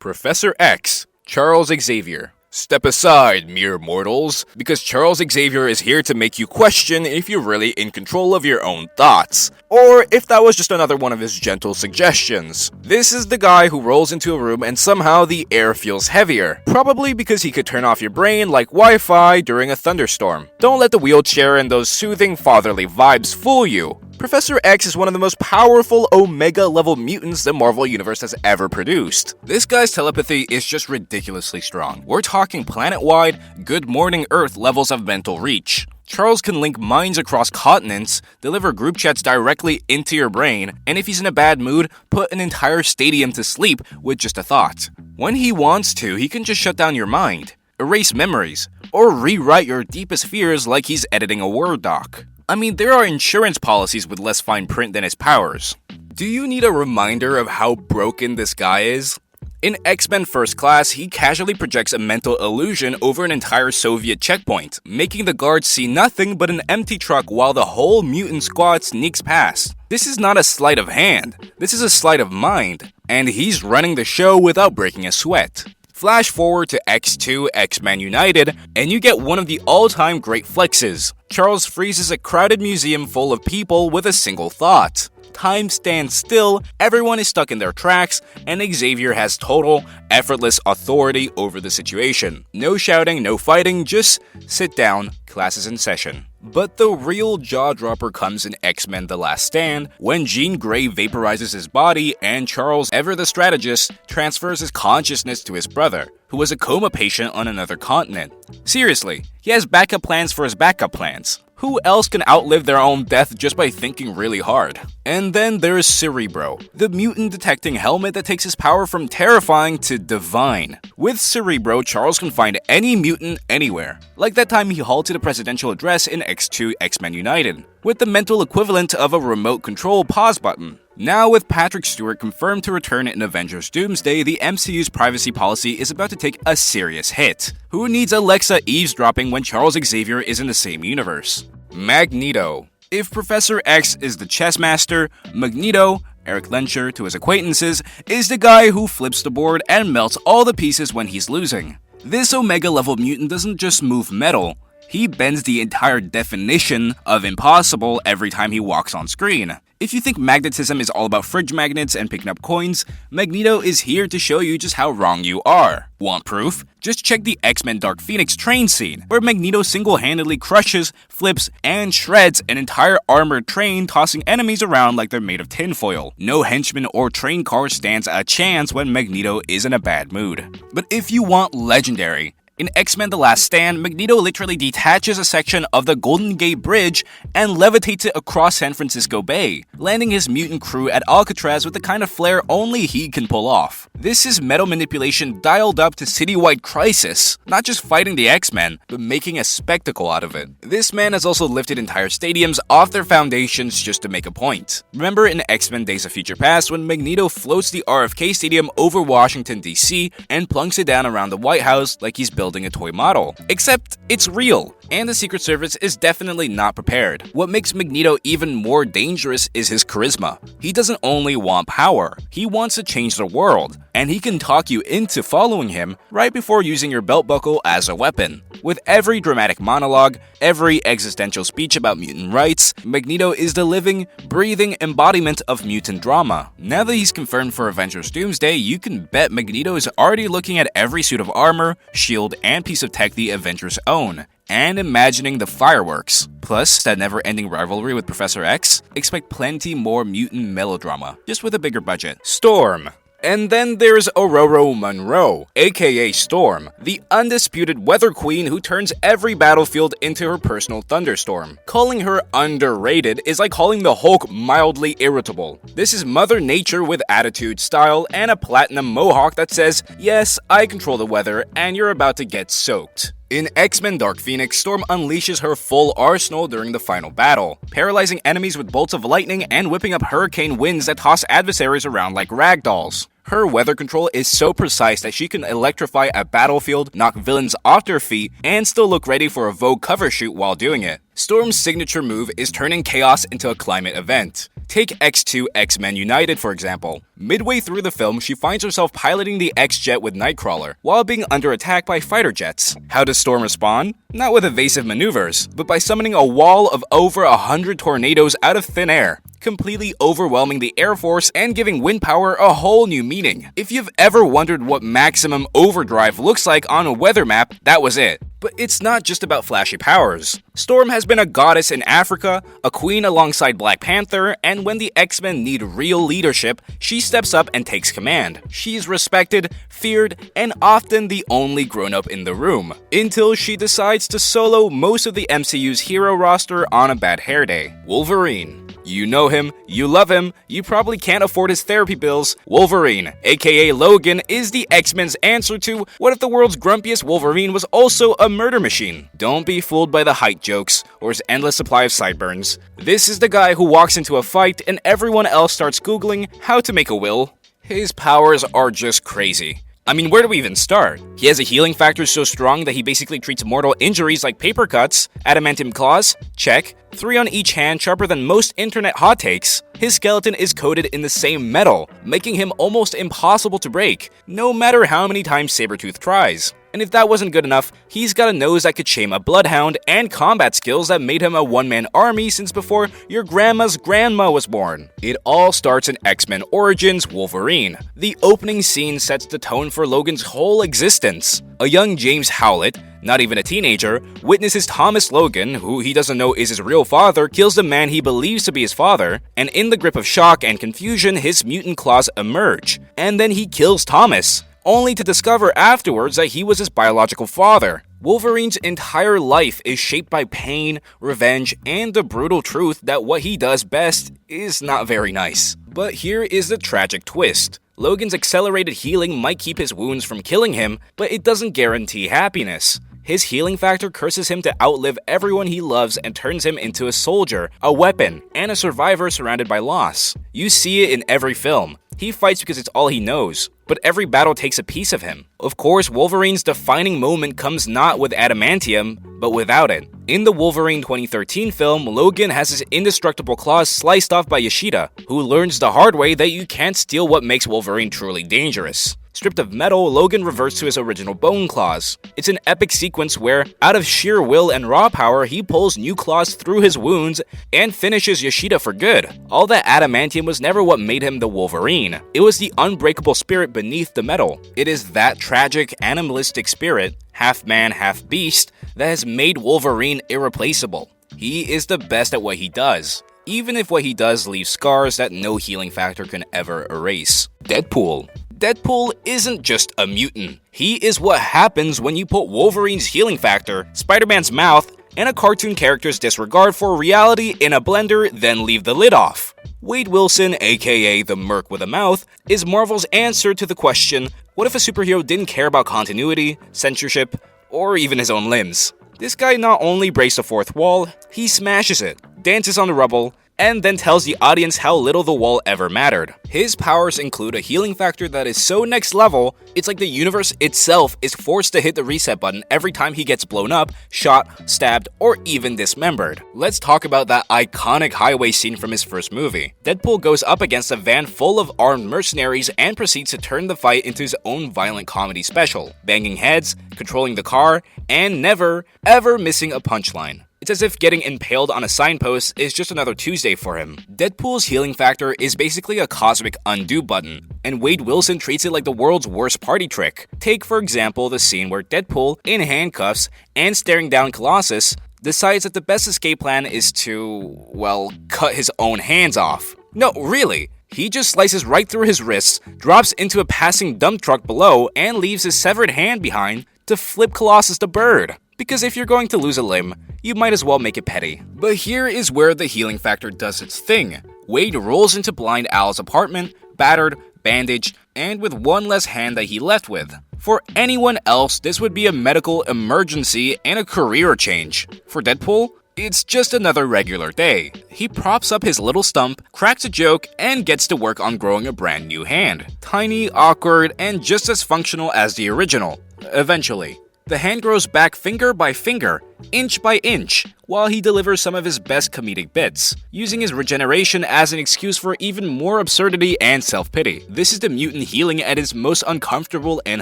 Professor X, Charles Xavier. Step aside, mere mortals, because Charles Xavier is here to make you question if you're really in control of your own thoughts, or if that was just another one of his gentle suggestions. This is the guy who rolls into a room and somehow the air feels heavier, probably because he could turn off your brain like Wi-Fi during a thunderstorm. Don't let the wheelchair and those soothing fatherly vibes fool you. Professor X is one of the most powerful Omega-level mutants the Marvel Universe has ever produced. This guy's telepathy is just ridiculously strong. We're talking planet-wide, Good Morning Earth levels of mental reach. Charles can link minds across continents, deliver group chats directly into your brain, and if he's in a bad mood, put an entire stadium to sleep with just a thought. When he wants to, he can just shut down your mind, erase memories, or rewrite your deepest fears like he's editing a Word doc. I mean, there are insurance policies with less fine print than his powers. Do you need a reminder of how broken this guy is? In X-Men First Class, he casually projects a mental illusion over an entire Soviet checkpoint, making the guards see nothing but an empty truck while the whole mutant squad sneaks past. This is not a sleight of hand, this is a sleight of mind, and he's running the show without breaking a sweat. Flash forward to X2 X-Men United, and you get one of the all-time great flexes. Charles freezes a crowded museum full of people with a single thought. Time stands still, everyone is stuck in their tracks, and Xavier has total, effortless authority over the situation. No shouting, no fighting, just sit down, class is in session. But the real jaw-dropper comes in X-Men The Last Stand, when Jean Grey vaporizes his body and Charles, ever the strategist, transfers his consciousness to his brother, who was a coma patient on another continent. Seriously, he has backup plans for his backup plans. Who else can outlive their own death just by thinking really hard? And then there's Cerebro, the mutant-detecting helmet that takes his power from terrifying to divine. With Cerebro, Charles can find any mutant anywhere, like that time he halted a presidential address in X2 X-Men United, with the mental equivalent of a remote control pause button. Now with Patrick Stewart confirmed to return in Avengers Doomsday, the MCU's privacy policy is about to take a serious hit. Who needs Alexa eavesdropping when Charles Xavier is in the same universe? Magneto. If Professor X is the chess master, Magneto, Eric Lencher to his acquaintances, is the guy who flips the board and melts all the pieces when he's losing. This Omega-level mutant doesn't just move metal, he bends the entire definition of impossible every time he walks on screen. If you think magnetism is all about fridge magnets and picking up coins, Magneto is here to show you just how wrong you are. Want proof? Just check the X-Men Dark Phoenix train scene, where Magneto single-handedly crushes, flips, and shreds an entire armored train, tossing enemies around like they're made of tinfoil. No henchman or train car stands a chance when Magneto is in a bad mood. But if you want legendary, in X-Men The Last Stand, Magneto literally detaches a section of the Golden Gate Bridge and levitates it across San Francisco Bay, landing his mutant crew at Alcatraz with the kind of flair only he can pull off. This is metal manipulation dialed up to citywide crisis, not just fighting the X-Men, but making a spectacle out of it. This man has also lifted entire stadiums off their foundations just to make a point. Remember in X-Men Days of Future Past when Magneto floats the RFK Stadium over Washington, D.C. and plunks it down around the White House like he's building a toy model. Except it's real, and the Secret Service is definitely not prepared. What makes Magneto even more dangerous is his charisma. He doesn't only want power, he wants to change the world, and he can talk you into following him right before using your belt buckle as a weapon. With every dramatic monologue, every existential speech about mutant rights, Magneto is the living, breathing embodiment of mutant drama. Now that he's confirmed for Avengers Doomsday, you can bet Magneto is already looking at every suit of armor, shield, and piece of tech the Avengers own, and imagining the fireworks. Plus, that never-ending rivalry with Professor X, expect plenty more mutant melodrama, just with a bigger budget. Storm. And then there's Ororo Munroe, aka Storm, the undisputed weather queen who turns every battlefield into her personal thunderstorm. Calling her underrated is like calling the Hulk mildly irritable. This is Mother Nature with attitude, style, and a platinum mohawk that says, yes, I control the weather, and you're about to get soaked. In X-Men Dark Phoenix, Storm unleashes her full arsenal during the final battle, paralyzing enemies with bolts of lightning and whipping up hurricane winds that toss adversaries around like ragdolls. Her weather control is so precise that she can electrify a battlefield, knock villains off their feet, and still look ready for a Vogue cover shoot while doing it. Storm's signature move is turning chaos into a climate event. Take X2 X-Men United for example. Midway through the film, she finds herself piloting the X-Jet with Nightcrawler, while being under attack by fighter jets. How does Storm respond? Not with evasive maneuvers, but by summoning a wall of over 100 tornadoes out of thin air, completely overwhelming the Air Force and giving wind power a whole new meaning. If you've ever wondered what maximum overdrive looks like on a weather map, that was it. But it's not just about flashy powers. Storm has been a goddess in Africa, a queen alongside Black Panther, and when the X-Men need real leadership, she steps up and takes command. She's respected, feared, and often the only grown-up in the room, until she decides to solo most of the MCU's hero roster on a bad hair day. Wolverine. You know him, you love him, you probably can't afford his therapy bills. Wolverine, aka Logan, is the X-Men's answer to what if the world's grumpiest Wolverine was also a murder machine? Don't be fooled by the height jokes or his endless supply of sideburns. This is the guy who walks into a fight and everyone else starts googling how to make a will. His powers are just crazy. I mean, where do we even start? He has a healing factor so strong that he basically treats mortal injuries like paper cuts. Adamantium claws? Check. 3 on each hand, sharper than most internet hot takes. His skeleton is coated in the same metal, making him almost impossible to break, no matter how many times Sabretooth tries. And if that wasn't good enough, he's got a nose that could shame a bloodhound and combat skills that made him a one-man army since before your grandma's grandma was born. It all starts in X-Men Origins Wolverine. The opening scene sets the tone for Logan's whole existence. A young James Howlett, not even a teenager, witnesses Thomas Logan, who he doesn't know is his real father, kills the man he believes to be his father, and in the grip of shock and confusion, his mutant claws emerge. And then he kills Thomas, only to discover afterwards that he was his biological father. Wolverine's entire life is shaped by pain, revenge, and the brutal truth that what he does best is not very nice. But here is the tragic twist. Logan's accelerated healing might keep his wounds from killing him, but it doesn't guarantee happiness. His healing factor curses him to outlive everyone he loves and turns him into a soldier, a weapon, and a survivor surrounded by loss. You see it in every film. He fights because it's all he knows, but every battle takes a piece of him. Of course, Wolverine's defining moment comes not with adamantium, but without it. In the Wolverine 2013 film, Logan has his indestructible claws sliced off by Yoshida, who learns the hard way that you can't steal what makes Wolverine truly dangerous. Stripped of metal, Logan reverts to his original bone claws. It's an epic sequence where, out of sheer will and raw power, he pulls new claws through his wounds and finishes Yoshida for good. All that adamantium was never what made him the Wolverine. It was the unbreakable spirit beneath the metal. It is that tragic, animalistic spirit, half man, half beast, that has made Wolverine irreplaceable. He is the best at what he does, even if what he does leaves scars that no healing factor can ever erase. Deadpool. Deadpool isn't just a mutant. He is what happens when you put Wolverine's healing factor, Spider-Man's mouth, and a cartoon character's disregard for reality in a blender, then leave the lid off. Wade Wilson, aka the Merc with a Mouth, is Marvel's answer to the question, what if a superhero didn't care about continuity, censorship, or even his own limbs? This guy not only breaks the fourth wall, he smashes it, dances on the rubble, and then tells the audience how little the wall ever mattered. His powers include a healing factor that is so next level, it's like the universe itself is forced to hit the reset button every time he gets blown up, shot, stabbed, or even dismembered. Let's talk about that iconic highway scene from his first movie. Deadpool goes up against a van full of armed mercenaries and proceeds to turn the fight into his own violent comedy special, banging heads, controlling the car, and never, ever missing a punchline. It's as if getting impaled on a signpost is just another Tuesday for him. Deadpool's healing factor is basically a cosmic undo button, and Wade Wilson treats it like the world's worst party trick. Take, for example, the scene where Deadpool, in handcuffs and staring down Colossus, decides that the best escape plan is to, well, cut his own hands off. No, really. He just slices right through his wrists, drops into a passing dump truck below, and leaves his severed hand behind to flip Colossus the bird. Because if you're going to lose a limb, you might as well make it petty. But here is where the healing factor does its thing. Wade rolls into Blind Al's apartment, battered, bandaged, and with one less hand that he left with. For anyone else, this would be a medical emergency and a career change. For Deadpool, it's just another regular day. He props up his little stump, cracks a joke, and gets to work on growing a brand new hand. Tiny, awkward, and just as functional as the original. Eventually. The hand grows back finger by finger, inch by inch, while he delivers some of his best comedic bits, using his regeneration as an excuse for even more absurdity and self-pity. This is the mutant healing at its most uncomfortable and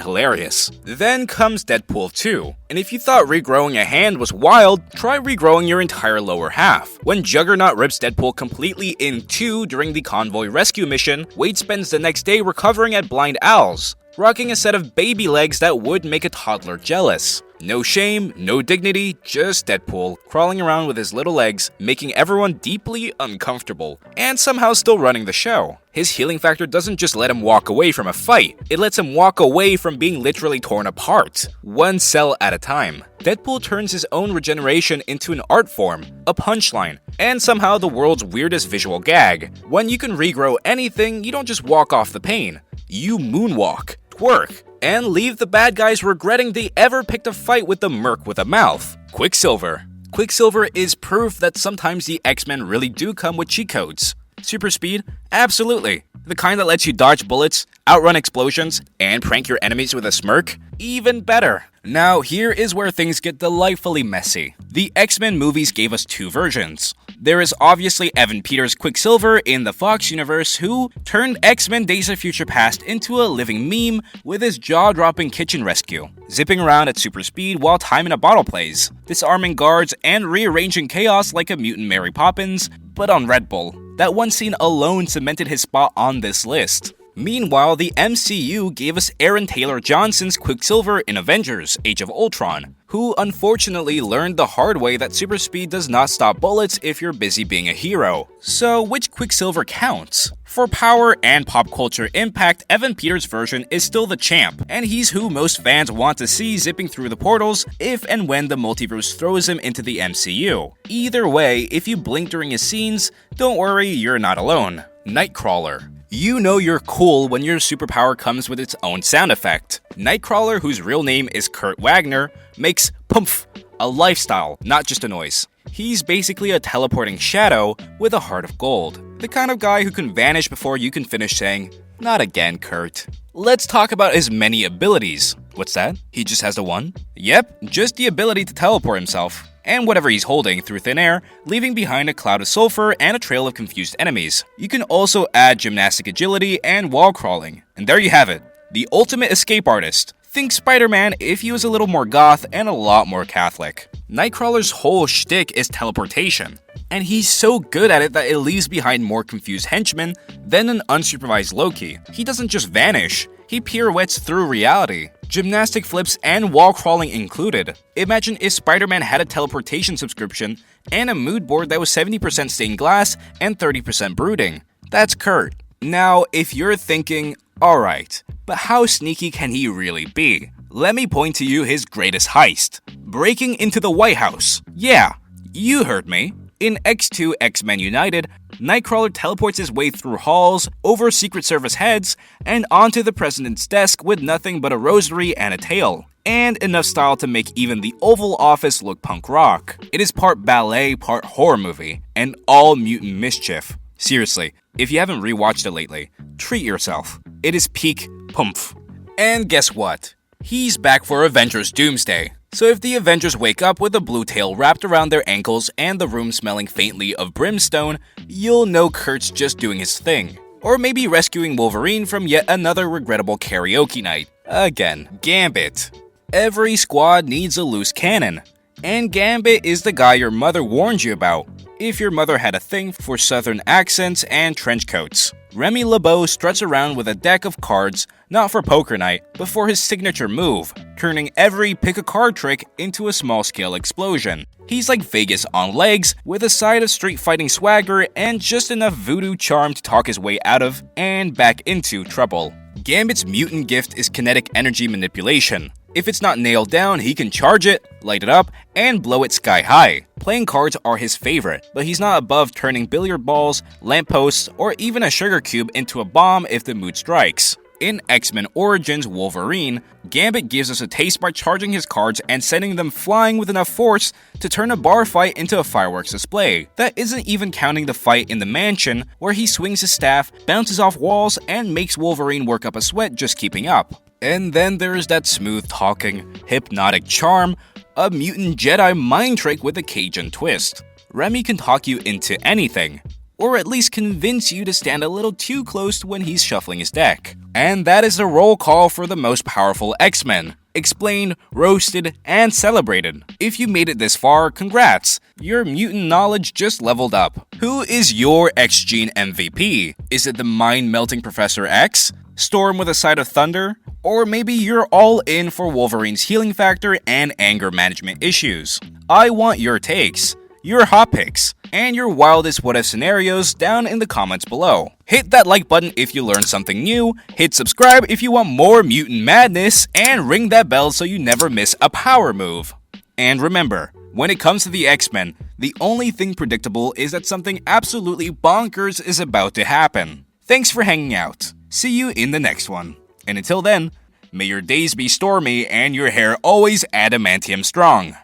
hilarious. Then comes Deadpool 2, and if you thought regrowing a hand was wild, try regrowing your entire lower half. When Juggernaut rips Deadpool completely in two during the convoy rescue mission, Wade spends the next day recovering at Blind Owl's, rocking a set of baby legs that would make a toddler jealous. No shame, no dignity, just Deadpool, crawling around with his little legs, making everyone deeply uncomfortable, and somehow still running the show. His healing factor doesn't just let him walk away from a fight, it lets him walk away from being literally torn apart, one cell at a time. Deadpool turns his own regeneration into an art form, a punchline, and somehow the world's weirdest visual gag. When you can regrow anything, you don't just walk off the pain, you moonwalk, twerk, and leave the bad guys regretting they ever picked a fight with the merc with a mouth. Quicksilver. Quicksilver is proof that sometimes the X-Men really do come with cheat codes. Super speed? Absolutely. The kind that lets you dodge bullets, outrun explosions, and prank your enemies with a smirk? Even better. Now, here is where things get delightfully messy. The X-Men movies gave us two versions. There is obviously Evan Peters' Quicksilver in the Fox universe who turned X-Men Days of Future Past into a living meme with his jaw-dropping kitchen rescue, zipping around at super speed while time in a bottle plays, disarming guards and rearranging chaos like a mutant Mary Poppins, but on Red Bull. That one scene alone cemented his spot on this list. Meanwhile, the MCU gave us Aaron Taylor Johnson's Quicksilver in Avengers: Age of Ultron, who unfortunately learned the hard way that super speed does not stop bullets if you're busy being a hero. So which Quicksilver counts? For power and pop culture impact, Evan Peters' version is still the champ, and he's who most fans want to see zipping through the portals if and when the multiverse throws him into the MCU. Either way, if you blink during his scenes, don't worry, you're not alone. Nightcrawler. You know you're cool when your superpower comes with its own sound effect. Nightcrawler, whose real name is Kurt Wagner, makes pumph, a lifestyle, not just a noise. He's basically a teleporting shadow with a heart of gold. The kind of guy who can vanish before you can finish saying, "Not again, Kurt." Let's talk about his many abilities. What's that? He just has the one? Yep, just the ability to teleport himself, and whatever he's holding through thin air, leaving behind a cloud of sulfur and a trail of confused enemies. You can also add gymnastic agility and wall crawling. And there you have it, the ultimate escape artist. Think Spider-Man if he was a little more goth and a lot more Catholic. Nightcrawler's whole shtick is teleportation, and he's so good at it that it leaves behind more confused henchmen than an unsupervised Loki. He doesn't just vanish, he pirouettes through reality. Gymnastic flips and wall crawling included. Imagine if Spider-Man had a teleportation subscription and a mood board that was 70% stained glass and 30% brooding. That's Kurt. Now, if you're thinking, alright, but how sneaky can he really be? Let me point to you his greatest heist. Breaking into the White House. Yeah, you heard me. In X2 X-Men United, Nightcrawler teleports his way through halls, over Secret Service heads, and onto the president's desk with nothing but a rosary and a tail, and enough style to make even the Oval Office look punk rock. It is part ballet, part horror movie, and all mutant mischief. Seriously, if you haven't rewatched it lately, treat yourself. It is peak pumph. And guess what? He's back for Avengers Doomsday. So if the Avengers wake up with a blue tail wrapped around their ankles and the room smelling faintly of brimstone, you'll know Kurt's just doing his thing. Or maybe rescuing Wolverine from yet another regrettable karaoke night. Again, Gambit. Every squad needs a loose cannon, and Gambit is the guy your mother warned you about, if your mother had a thing for southern accents and trench coats. Remy LeBeau struts around with a deck of cards, not for poker night, but for his signature move, turning every pick-a-card trick into a small-scale explosion. He's like Vegas on legs, with a side of street-fighting swagger and just enough voodoo charm to talk his way out of and back into trouble. Gambit's mutant gift is kinetic energy manipulation. If it's not nailed down, he can charge it, light it up, and blow it sky high. Playing cards are his favorite, but he's not above turning billiard balls, lampposts, or even a sugar cube into a bomb if the mood strikes. In X-Men Origins Wolverine, Gambit gives us a taste by charging his cards and sending them flying with enough force to turn a bar fight into a fireworks display. That isn't even counting the fight in the mansion, where he swings his staff, bounces off walls, and makes Wolverine work up a sweat just keeping up. And then there's that smooth-talking, hypnotic charm, a mutant Jedi mind trick with a Cajun twist. Remy can talk you into anything, or at least convince you to stand a little too close when he's shuffling his deck. And that is the roll call for the most powerful X-Men. Explained, roasted, and celebrated. If you made it this far, congrats! Your mutant knowledge just leveled up. Who is your X-Gene MVP? Is it the mind-melting Professor X? Storm with a side of thunder? Or maybe you're all in for Wolverine's healing factor and anger management issues? I want your takes, your hot picks, and your wildest what-if scenarios down in the comments below. Hit that like button if you learned something new, hit subscribe if you want more mutant madness, and ring that bell so you never miss a power move. And remember, when it comes to the X-Men, the only thing predictable is that something absolutely bonkers is about to happen. Thanks for hanging out. See you in the next one. And until then, may your days be stormy and your hair always adamantium strong.